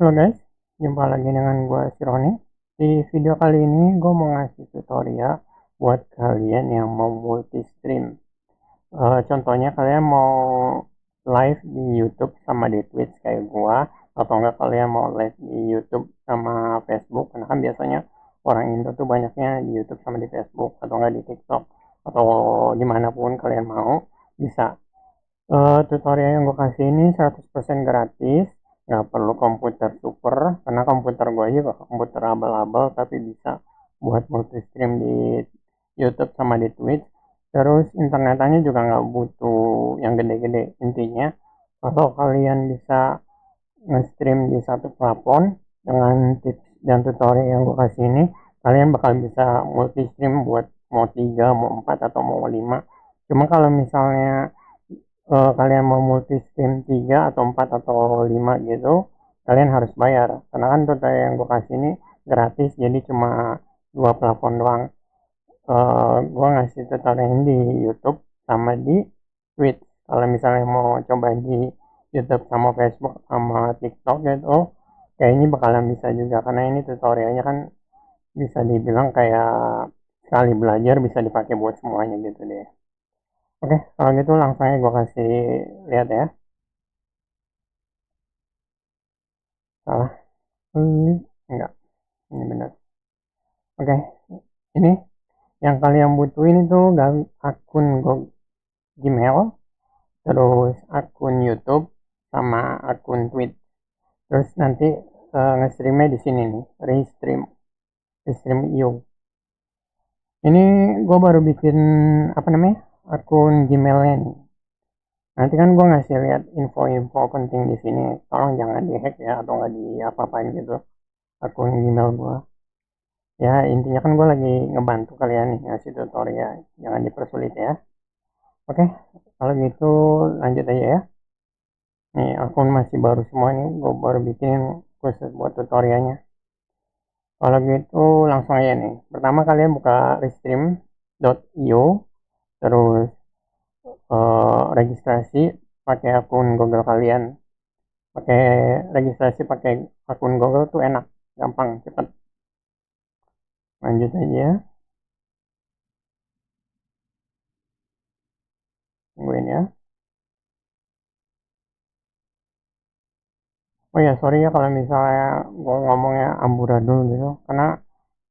Halo guys, jumpa lagi dengan gue si Roni. Di video kali ini gue mau ngasih tutorial buat kalian yang mau multi stream. Contohnya kalian mau live di YouTube sama di Twitch kayak gue, atau enggak kalian mau live di YouTube sama Facebook. Karena kan biasanya orang Indo tuh banyaknya di YouTube sama di Facebook, atau enggak di TikTok, atau dimanapun kalian mau bisa. Tutorial yang gue kasih ini 100% gratis, nggak perlu komputer super, karena komputer gue juga komputer abal-abal, tapi bisa buat multi stream di YouTube sama di Twitch. Terus internetannya juga nggak butuh yang gede-gede. Intinya, kalau kalian bisa nge-stream di satu platform dengan tips dan tutorial yang gue kasih ini, kalian bakal bisa multi stream buat mau 3, mau 4, atau mau 5. Cuma kalau misalnya kalian mau multi stream 3 atau 4 atau 5 gitu, kalian harus bayar. Karena kan tutorial yang gue kasih ini gratis, jadi cuma dua platform doang. Gue ngasih tutorial ini di YouTube sama di Twitch. Kalau misalnya mau coba di YouTube sama Facebook sama TikTok gitu, kayaknya bakalan bisa juga, karena ini tutorialnya kan bisa dibilang kayak sekali belajar bisa dipakai buat semuanya gitu deh. Oke, kalau gitu langsung aja gue kasih lihat ya. Salah. Enggak, ini benar. Oke, ini yang kalian butuhin itu akun Gmail, terus akun YouTube, sama akun Twitch. Terus nanti nge-streamnya di sini nih, Restream IO. Ini gue baru bikin apa namanya akun Gmailnya nih. Nanti kan gue ngasih lihat info-info penting di sini. Tolong jangan dihack ya, atau nggak di apa-apain gitu akun Gmail gue. Ya intinya kan gue lagi ngebantu kalian nih ngasih tutorial, jangan dipersulit ya. Oke, kalau gitu lanjut aja ya. Nih akun masih baru semua nih, gue baru bikin khusus buat tutorialnya. Kalau gitu langsung aja nih. Pertama kalian buka restream.io, terus registrasi pakai akun Google kalian. Pakai registrasi pakai akun Google tuh enak, gampang, cepet. Lanjut aja, tungguin ya. Oh ya, sorry ya kalau misalnya gue ngomongnya amburadul gitu, karena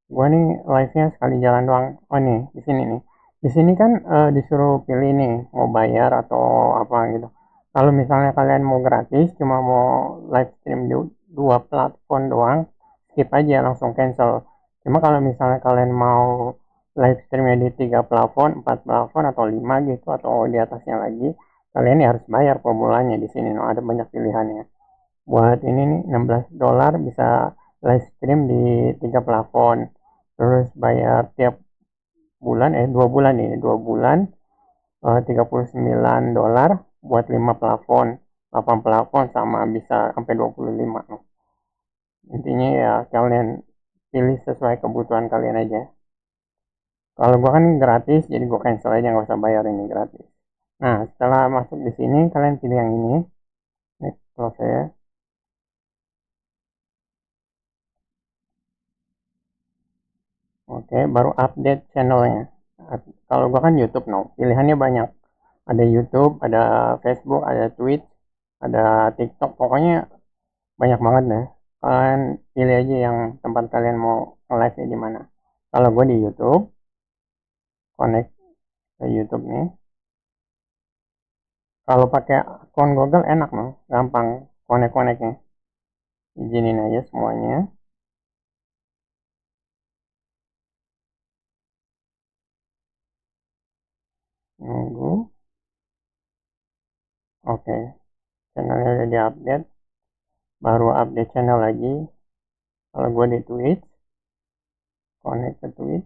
gue nih live-nya sekali jalan doang. Oh nih, di sini nih. Di sini kan disuruh pilih nih, mau bayar atau apa gitu. Kalau misalnya kalian mau gratis, cuma mau live stream di dua platform doang, skip aja, langsung cancel. Cuma kalau misalnya kalian mau live streamnya di 3 platform, 4 platform, atau 5 gitu, atau di atasnya lagi, kalian ya harus bayar pemulanya di sini. No, ada banyak pilihannya. Buat ini nih $16 bisa live stream di 3 plafon, terus bayar tiap bulan 2 bulan nih, 2 bulan, $39 buat 5 plafon, 8 plafon, sama bisa sampai 25. Intinya ya kalian pilih sesuai kebutuhan kalian aja. Kalau gua kan gratis, jadi gua cancel aja, nggak usah bayar, ini gratis. Nah, setelah masuk di sini kalian pilih yang ini. Nih kalau saya, oke, baru update channelnya. Kalau gua kan YouTube, no, pilihannya banyak. Ada YouTube, ada Facebook, ada Twitch, ada TikTok, pokoknya banyak banget deh. Kalian pilih aja yang tempat kalian mau live di mana. Kalau gue di YouTube, connect ke YouTube nih. Kalau pakai akun Google enak, no, gampang connect-connectnya. Izinin aja semuanya. Nunggu. Oke, channelnya udah diupdate. Baru update channel lagi. Kalau gue di Twitch, connect ke Twitch.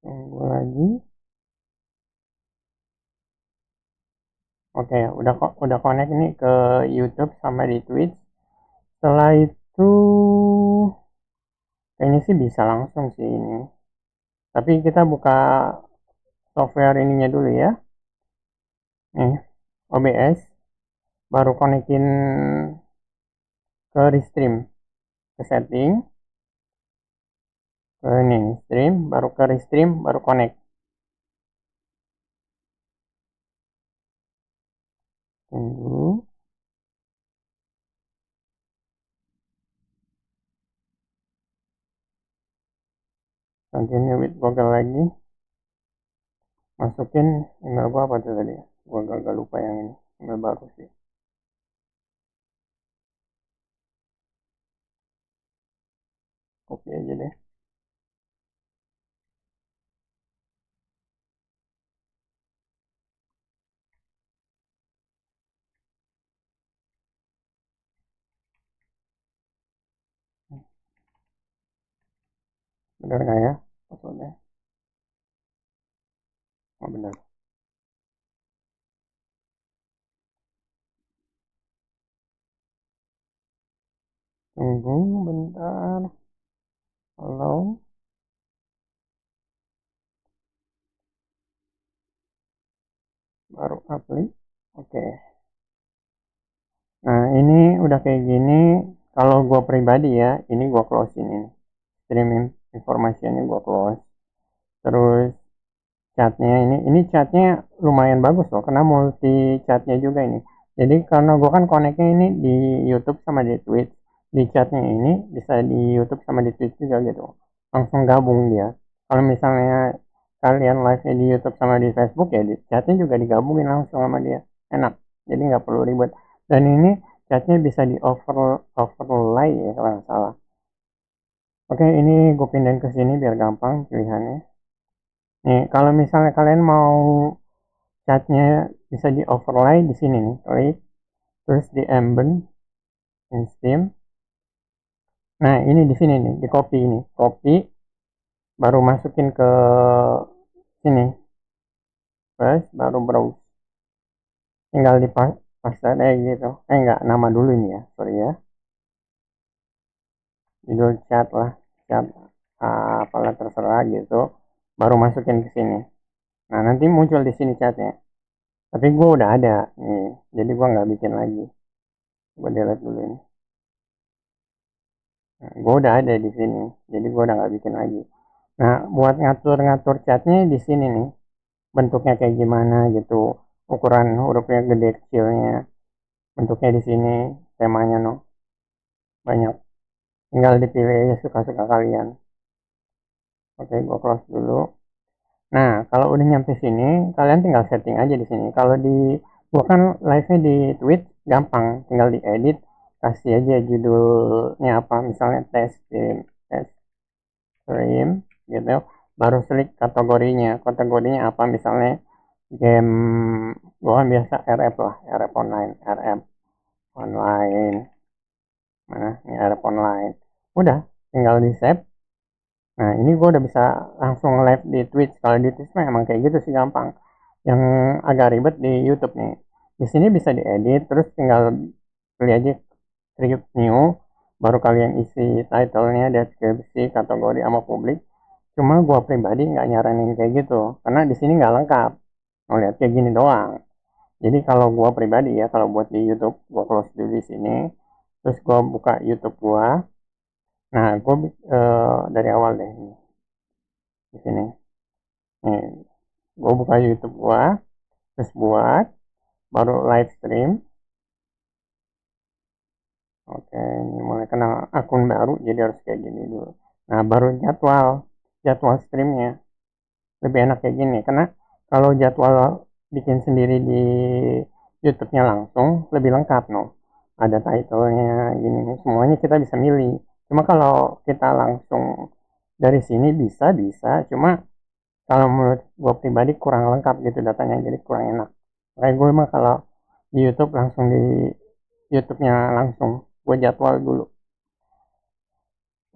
Tunggu lagi. Oke, udah connect ini ke YouTube sama di Twitch. Setelah itu kayaknya sih bisa langsung sih ini. Tapi kita buka software ininya dulu ya. nih OBS, baru konekin ke Restream, ke setting, ke ini stream, baru ke Restream, baru connect. Tunggu. Continue with Google lagi. Masukin email gua apa tuh tadi? Gua gak lupa yang ini. Email baru sih. Copy aja deh. Bener nggak ya? Passwordnya. Oh bener. Tunggu bentar. Halo. Baru apply. Oke. Nah ini udah kayak gini. Kalau gua pribadi ya, ini gua close ini. Streaming informasi ini gua close. Terus chatnya ini chatnya lumayan bagus loh, karena multi chatnya juga ini. Jadi karena gue kan connectnya ini di YouTube sama di Twitch, di chatnya ini bisa di YouTube sama di Twitch juga gitu, langsung gabung dia. Kalau misalnya kalian live di YouTube sama di Facebook ya, di chatnya juga digabungin langsung sama dia, enak. Jadi nggak perlu ribet. Dan ini chatnya bisa di overlay ya kalau nggak salah. Oke, ini gue pindahin ke sini biar gampang pilihannya. Nih, kalau misalnya kalian mau catnya bisa di overlay di sini nih, klik terus di embed in Steam. Nah ini di sini nih, di copy ini, copy baru masukin ke sini, terus baru browse, tinggal di paste gitu. Enggak, nama dulu ini ya, sorry ya, judul chat lah, chat apalah terserah gitu, baru masukin ke sini. Nah nanti muncul di sini chatnya, tapi gue udah ada nih, jadi gue nggak bikin lagi, gue delete dulu ini. Nah, gue udah ada di sini, jadi gue udah nggak bikin lagi. Nah, buat ngatur-ngatur catnya di sini nih, bentuknya kayak gimana gitu, ukuran hurufnya gede kecilnya, bentuknya di sini, temanya no, banyak. Tinggal dipilih aja suka-suka kalian. Oke, gue close dulu. Nah, kalau udah nyampe sini, kalian tinggal setting aja di sini. Kalau di gua kan live-nya di Twitch gampang, tinggal diedit, kasih aja judulnya apa, misalnya test stream, test stream gitu, baru klik kategorinya apa, misalnya game, gua kan biasa RF lah, RF online, RF online, mana ini RF online, udah tinggal di save. Nah ini gua udah bisa langsung live di Twitch. Kalau di Twitch mah emang kayak gitu sih gampang. Yang agak ribet di YouTube nih, di sini bisa diedit, terus tinggal pilih aja create new, baru kalian isi title-nya, deskripsi, kategori, sama publik. Cuma gua pribadi nggak nyaranin kayak gitu, karena di sini nggak lengkap. Ngeliat kayak gini doang. Jadi kalau gua pribadi ya, kalau buat di YouTube, gua close dulu di sini. Terus gua buka YouTube gua. Nah, gua dari awal deh di sini. Nih, gua buka YouTube gua, terus buat, baru live stream. Oke, ini mulai kenal akun baru, jadi harus kayak gini dulu. Nah, baru jadwal streamnya. Lebih enak kayak gini, karena kalau jadwal bikin sendiri di YouTube-nya langsung lebih lengkap no, ada title-nya gini nih, semuanya kita bisa milih. Cuma kalau kita langsung dari sini bisa bisa, cuma kalau menurut gue pribadi kurang lengkap gitu datanya, jadi kurang enak. Kayak gue mah kalau di YouTube langsung di YouTube-nya langsung gue jadwal dulu.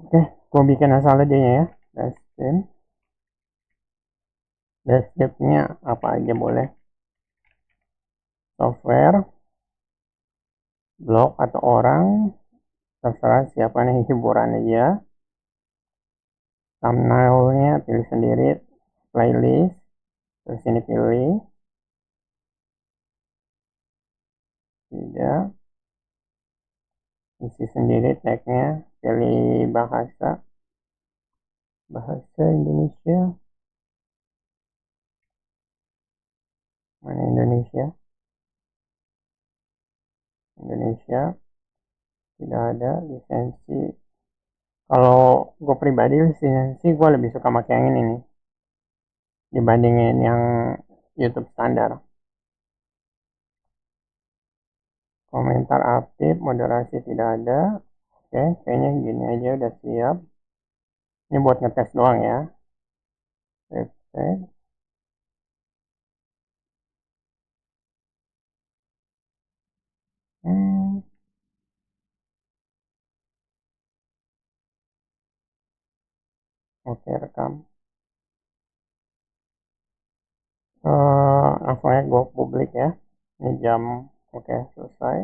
Oke, gue bikin asal idenya ya. Desktop-nya apa aja boleh, software, blog atau orang, terserah siapa nih, hiburan aja. Thumbnailnya pilih sendiri, playlist, terus ini pilih, tidak, isi sendiri tagnya, pilih bahasa Indonesia, mana Indonesia, tidak ada lisensi. Kalau gue pribadi lisensi gue lebih suka pakai yang ini nih dibandingin yang YouTube standar. Komentar aktif, moderasi tidak ada. Oke, kayaknya gini aja udah siap. Ini buat ngetes doang ya. Save. Hmm, oke, rekam. Langsung aja gue publik ya. Ini jam, oke, selesai.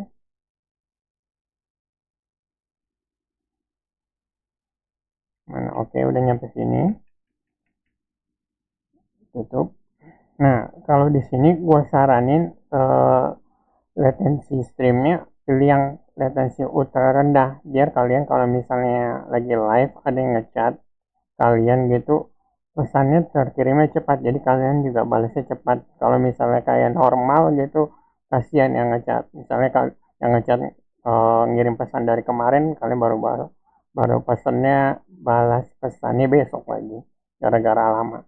Mana, oke, udah nyampe sini. Tutup. Nah, kalau di sini gue saranin latency streamnya pilih yang latency ultra rendah biar kalian kalau misalnya lagi live ada yang ngechat kalian gitu pesannya terkirimnya cepat jadi kalian juga balasnya cepat. Kalau misalnya kayak normal gitu kasihan yang ngechat, misalnya yang ngechat ngirim pesan dari kemarin kalian baru pesannya balas pesannya besok lagi gara-gara lama.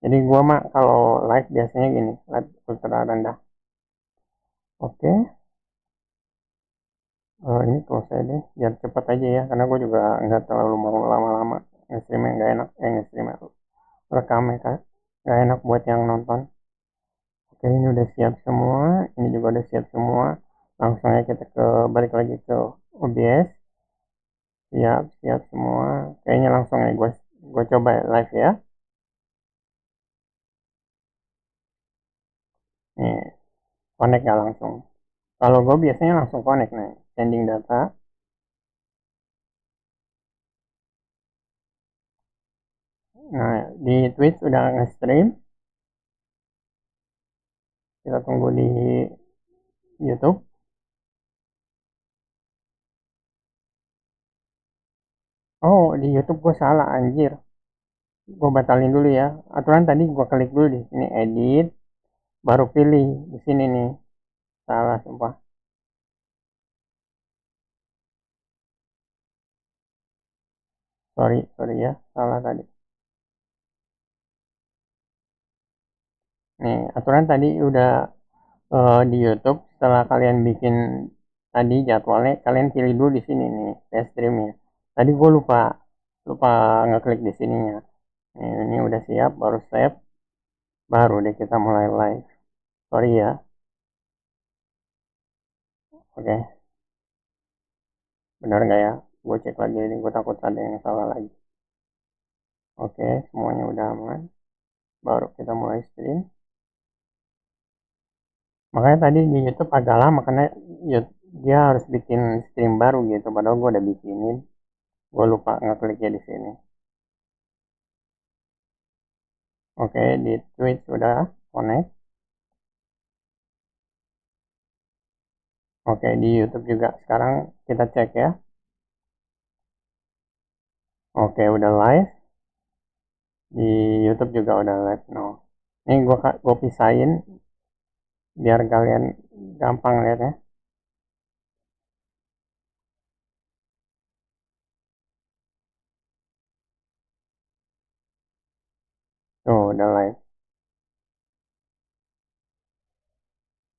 Jadi gua mah kalau live biasanya gini, live ultra rendah. Oke. Ini close aja deh biar cepet aja ya karena gue juga nggak terlalu mau lama-lama nge-streamnya, nggak enak nge-streamnya rekamnya kan nggak enak buat yang nonton. Oke, ini udah siap semua, ini juga udah siap semua. Langsung aja kita balik lagi ke OBS. Siap siap semua, kayaknya langsung aja gue coba live ya. Nih, connect nggak langsung? Kalau gue biasanya langsung connect nih, sending data. Nah, di Twitch udah nge-stream, kita tunggu di YouTube. Oh, di YouTube gue salah anjir. Gue batalin dulu ya. Aturan tadi gue klik dulu di sini edit, baru pilih di sini nih. Salah sumpah. Sorry ya, salah tadi. Nih, aturan tadi udah di YouTube. Setelah kalian bikin tadi jadwalnya, kalian pilih dulu di sini nih, test streamnya. Tadi gue lupa lupa ngeklik di sininya. Nih, ini udah siap, baru save, baru deh kita mulai live. Sorry ya. Oke, benar nggak ya? Gue cek lagi ini, gue takut ada yang salah lagi. Oke, semuanya udah aman. Baru kita mulai stream. Makanya tadi di YouTube agak lama karena dia harus bikin stream baru gitu. Padahal gue udah bikinin. Gue lupa ngekliknya di sini. Oke, di Twitch udah connect. Oke, di YouTube juga sekarang kita cek ya. Oke, udah live. Di YouTube juga udah live. No. Ini gue pisahin biar kalian gampang lihat ya. Tuh, udah live.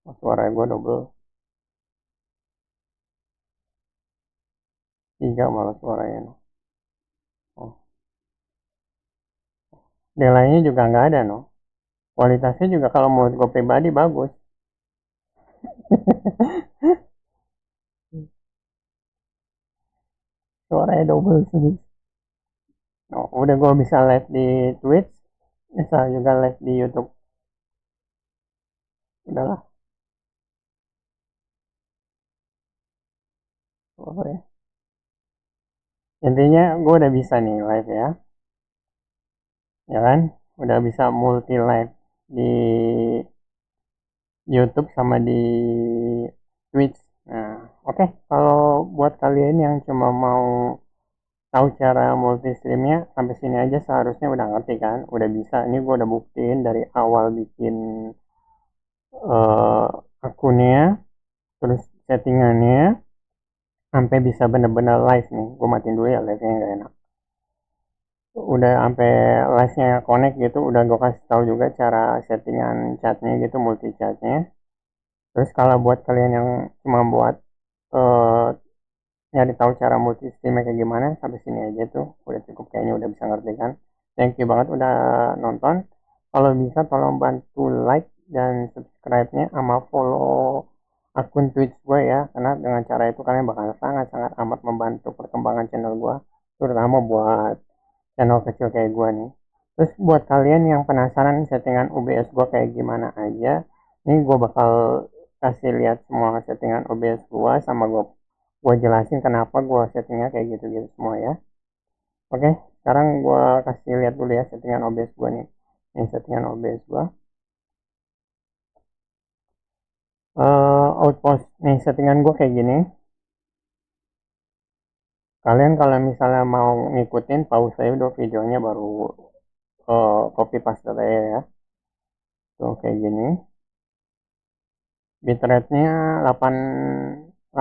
Oh, suara gue double. Tiga malah suaranya. No. Oh. Delay-nya juga nggak ada, no. Kualitasnya juga kalau menurut gue pribadi bagus. Suaranya double sih. Oh, udah gue bisa live di Twitch, bisa juga live di YouTube. Udahlah, oh, ya. Intinya gue udah bisa nih live ya, ya kan? Udah bisa multi live di YouTube sama di Twitch. Nah, oke, kalau buat kalian yang cuma mau tahu cara multi streamnya sampai sini aja seharusnya udah ngerti kan, udah bisa. Ini gue udah buktiin dari awal bikin uh, akunnya, terus settingannya, sampai bisa bener-bener live nih. Gue matiin dulu ya, live-nya nggak enak. Udah sampai live-nya connect gitu, udah gue kasih tahu juga cara settingan chatnya gitu, multi chatnya. Terus kalau buat kalian yang cuma buat uh, nyari tahu cara multi streamnya kayak gimana, sampai sini aja tuh udah cukup, kayaknya udah bisa ngerti kan. Thank you banget udah nonton. Kalau bisa tolong bantu like dan subscribe-nya sama follow akun Twitch gue ya, karena dengan cara itu kalian bakal sangat-sangat amat membantu perkembangan channel gue, terutama buat channel kecil kayak gue nih. Terus buat kalian yang penasaran settingan OBS gue kayak gimana aja, ini gue bakal kasih lihat semua settingan OBS gue, sama gue jelasin kenapa gue settingnya kayak gitu-gitu semua ya. Oke, sekarang gue kasih lihat dulu ya settingan OBS gue nih. Ini settingan OBS gue. Outpost nih, settingan gue kayak gini. Kalian kalau misalnya mau ngikutin, pause saya dulu videonya, baru copy paste aja ya. Tuh kayak gini. Bitrate-nya 8.000,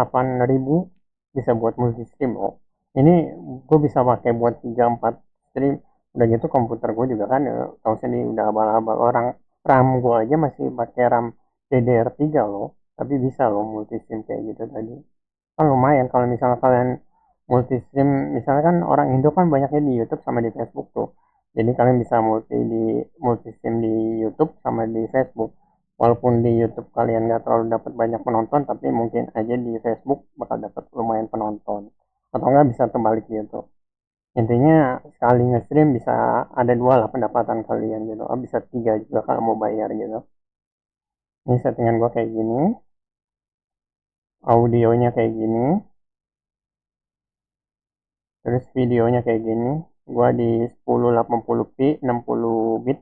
bisa buat multi stream loh. Ini gue bisa pakai buat 3-4 stream. Udah gitu komputer gue juga kan tahu sendiri udah abal-abal orang. RAM gue aja masih pakai RAM DDR3 loh, tapi bisa loh multi stream kayak gitu tadi. Kan lumayan kalau misalnya kalian multi stream, misalnya kan orang Indo kan banyaknya di YouTube sama di Facebook tuh. Jadi kalian bisa multi stream di YouTube sama di Facebook. Walaupun di YouTube kalian nggak terlalu dapat banyak penonton, tapi mungkin aja di Facebook bakal dapat lumayan penonton. Atau nggak bisa terbalik gitu. Intinya sekali nge-stream bisa ada dua lah pendapatan kalian gitu. Bisa tiga juga kalau mau bayar gitu. Ini settingan gua kayak gini. Audionya kayak gini. Terus videonya kayak gini. Gua di 1080p 60 bit.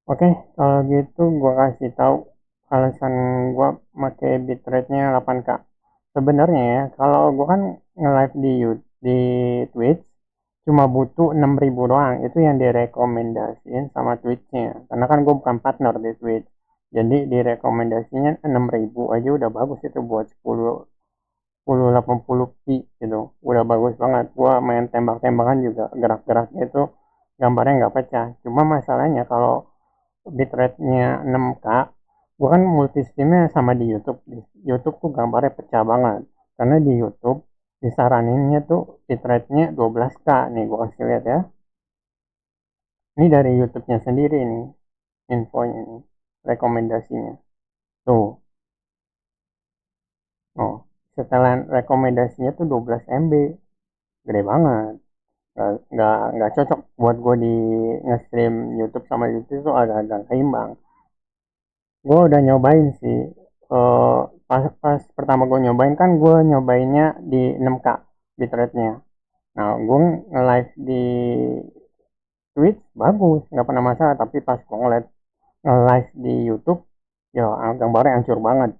Oke, kalau gitu gua kasih tahu alasan gua pakai bitrate-nya 8K. Sebenarnya ya, kalau gua kan nge-live di Twitch cuma butuh 6.000 doang. Itu yang direkomendasiin sama Twitch-nya. Karena kan gua bukan partner di Twitch. Jadi direkomendasinya 6.000 aja udah bagus itu buat 1080p gitu. Udah bagus banget. Gua main tembak-tembakan juga gerak-geraknya itu gambarnya nggak pecah. Cuma masalahnya kalau bitrate-nya 6K, gua kan multi streamnya sama di YouTube. Di YouTube tuh gambarnya pecah banget, karena di YouTube disaraninnya tuh bitrate-nya 12K. Nih gua kasih lihat ya, ini dari YouTube-nya sendiri nih, infonya nih, rekomendasinya tuh. Oh, setelan rekomendasinya tuh 12 MB, gede banget. Nggak cocok buat gue di nge-stream YouTube sama YouTube tuh, agak-agak seimbang. Gue udah nyobain sih. Pas pertama gue nyobain kan, gue nyobainnya di 6K bitrate-nya. Nah, gue nge-live di Twitch bagus, nggak pernah masalah. Tapi pas gue ngeliat nge-live di YouTube, ya gambarnya hancur banget.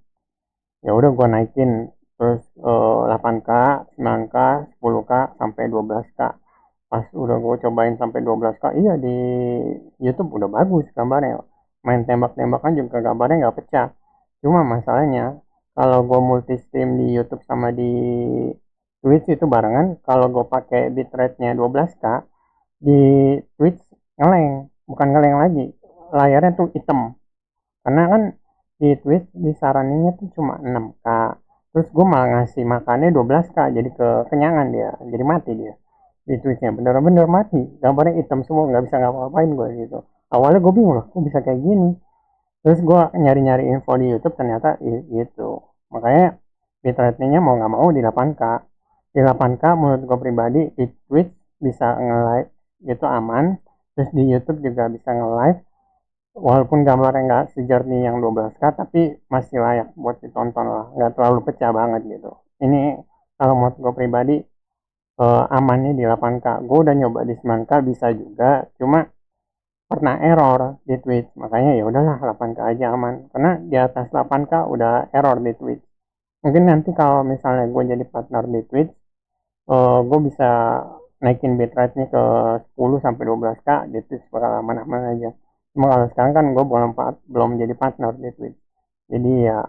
Ya udah gue naikin terus 8K, 9K, 10K, sampai 12K. Pas udah gue cobain sampai 12K, iya di YouTube udah bagus gambarnya. Main tembak-tembakan juga gambarnya nggak pecah. Cuma masalahnya kalau gue multi stream di YouTube sama di Twitch itu barengan, kalau gue pakai bitrate-nya 12K, di Twitch ngeleng, bukan ngeleng lagi, layarnya tuh hitam. Karena kan di Twitch disaraninnya tuh cuma 6K. Terus gue malah ngasih makannya 12K, jadi kekenyangan dia, jadi mati dia di Twitch-nya, bener-bener mati, gambarnya hitam semua, nggak bisa ngapa-ngapain gue gitu. Awalnya gue bingung lah, kok bisa kayak gini. Terus gue nyari-nyari info di YouTube, ternyata gitu. Makanya bitrate-nya mau nggak mau di 8K. Di 8K menurut gue pribadi di Twitch bisa nge-live gitu aman. Terus di YouTube juga bisa nge-live. Walaupun gambarnya nggak sejernih yang 12K, tapi masih layak buat ditonton lah. Nggak terlalu pecah banget gitu. Ini kalau menurut gue pribadi amannya di 8K. Gue udah nyoba di 9K bisa juga. Cuma pernah error di Twitch, makanya ya udahlah 8K aja aman, karena di atas 8K udah error di Twitch. Mungkin nanti kalau misalnya gue jadi partner di Twitch, gue bisa naikin bitrate-nya ke 10 sampai 12K di Twitch, bakal aman-aman aja. Cuma kalau sekarang kan gue belum jadi partner di Twitch, jadi ya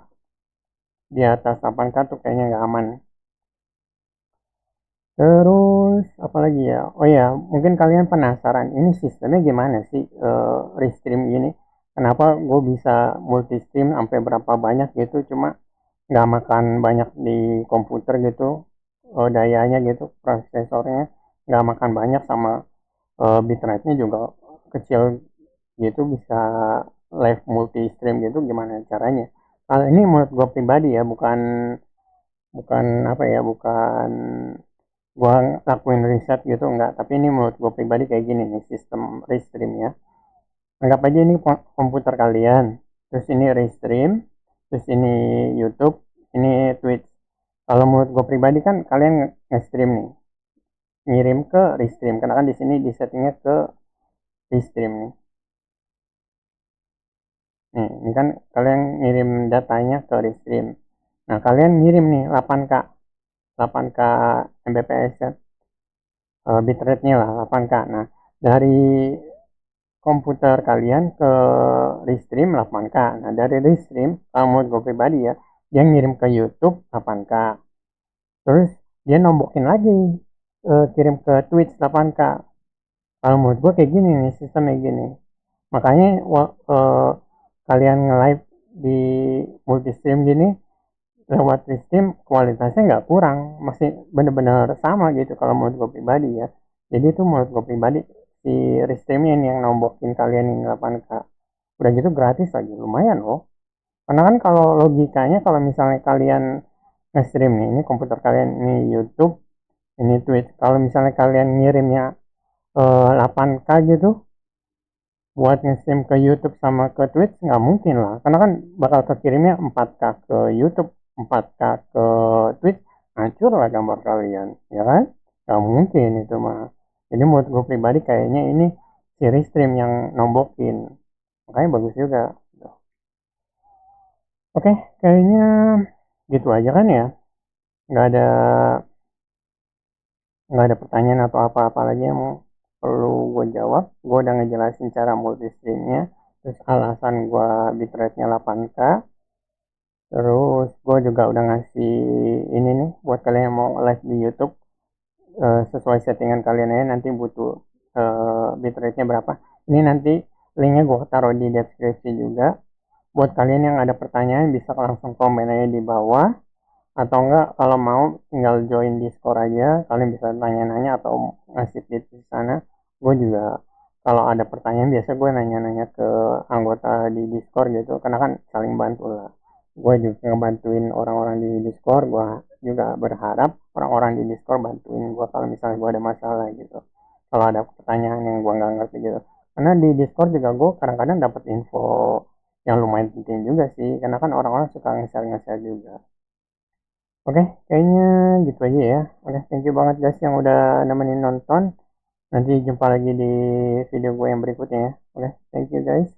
di atas 8K tuh kayaknya nggak aman. Terus apalagi ya? Oh ya, mungkin kalian penasaran ini sistemnya gimana sih, restream gini? Kenapa gue bisa multi stream sampai berapa banyak gitu? Cuma nggak makan banyak di komputer gitu, dayanya gitu, prosesornya nggak makan banyak, sama bitrate-nya juga kecil gitu, bisa live multi stream gitu, gimana caranya? Kalau ini menurut gue pribadi ya, bukan bukan apa ya, bukan gua lakuin riset gitu enggak, tapi ini menurut gua pribadi kayak gini nih sistem restream ya. Anggap aja ini komputer kalian, terus ini restream, terus ini YouTube, ini Twitch. Kalau menurut gua pribadi kan kalian nge-stream nih, ngirim ke restream, karena kan di sini di settingnya ke restream nih. Nih, ini kan kalian ngirim datanya ke restream. Nah, kalian ngirim nih 8K 8K Mbps ya, bitrate-nya lah 8K. Nah, dari komputer kalian ke restream 8K. Nah, dari restream, kalau menurut gue pribadi ya, dia ngirim ke YouTube 8K. Terus dia nombokin lagi, kirim ke Twitch 8K. Kalau menurut gue kayak gini nih, sistemnya gini. Makanya kalian nge-live di multi-stream gini, lewat restream kualitasnya nggak kurang, masih bener-bener sama gitu kalau menurut gue pribadi ya. Jadi itu menurut gue pribadi, si restreamnya ini yang nombokin kalian ini 8K, udah gitu gratis lagi, lumayan loh. Karena kan kalau logikanya, kalau misalnya kalian nge-stream nih, ini komputer kalian, ini YouTube, ini Twitch, kalau misalnya kalian ngirimnya 8K gitu buat nge-stream ke YouTube sama ke Twitch, nggak mungkin lah, karena kan bakal kekirimnya 4K ke YouTube, 4K ke Twitch, hancur lah gambar kalian, ya kan? Nggak mungkin itu mah. Jadi menurut gue pribadi kayaknya ini si Restream yang nombokin, makanya bagus juga. Oke, kayaknya gitu aja kan ya, nggak ada nggak ada pertanyaan atau apa-apa lagi yang perlu gue jawab. Gue udah ngejelasin cara multistreamnya, terus alasan gue bitrate-nya 8K, terus gue juga udah ngasih ini nih buat kalian yang mau live di YouTube, sesuai settingan kalian aja nanti butuh bitrate-nya berapa. Ini nanti linknya gue taruh di deskripsi juga. Buat kalian yang ada pertanyaan bisa langsung komen aja di bawah, atau enggak kalau mau tinggal join Discord aja, kalian bisa tanya-nanya atau ngasih tips di sana. Gue juga kalau ada pertanyaan biasa gue nanya-nanya ke anggota di Discord gitu, karena kan saling bantu lah. Gue juga ngebantuin orang-orang di Discord, gue juga berharap orang-orang di Discord bantuin gue kalau misalnya gue ada masalah gitu, kalau ada pertanyaan yang gue nggak ngerti gitu. Karena di Discord juga gue kadang-kadang dapat info yang lumayan penting juga sih, karena kan orang-orang suka nge-share juga. Oke, kayaknya gitu aja ya. Oke, thank you banget guys yang udah nemenin nonton. Nanti jumpa lagi di video gue yang berikutnya ya. Oke, thank you guys.